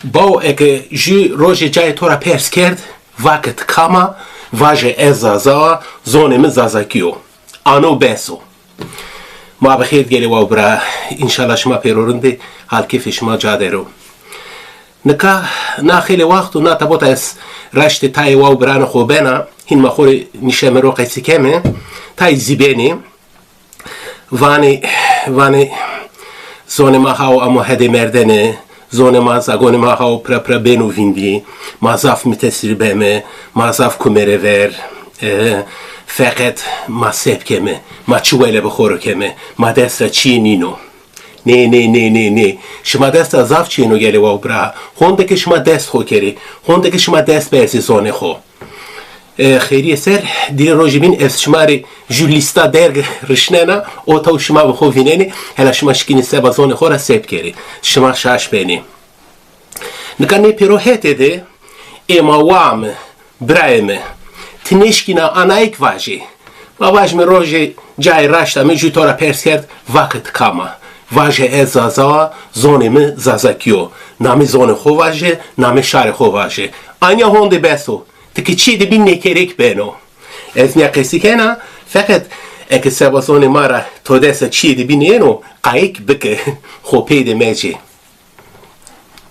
Bao ekhe ji roje cay tora perskerd vakit kama vaje ez Zaza zonê min Zazaki ano beso. Mabexêrdi gele wa bıraa inşala Şıma pêro rındê hal kêfê Şıma dero. Nika na xêlê waxto nata bota es raştê tayê wa bıraênê xwe bena hin maxorê nişeme ro qesêkeme tayê zibenê vanê zonê ma haw amo hedê merdene zonê ma zagonê ma haw pıra beno vindî mazaf mitesribeme mazaf kumere ver faqat ma sepkeme ma çuwele bixorokeme ma destra çiğnino ne şıma desta zaf çiğno gele wa bıraa hondeki şıma dest xo keri hondeki şıma dest bersi zonê xo خیریه سر دی روزی از شماری جولیستا درگ رشننا او تا شما به خو ویننی هلا شما شکینی سبا زون خورا سب کری شما شاش بینی نکنی پêro hedê ema wam bıraênê tinişkina anayik vaje ma vaje me roje cay raşta me jutora perskerd vakit kama vaje ez Zaza zonê mi Zazaki nami zonê xo vaje nami şarê xo vaje anya honde beso Tiki çi de bin nekerek beno. Ez ne qesêkeme fakat ekhe sebasonê mara todesa çi de bin eno qayek bike xopê de mece.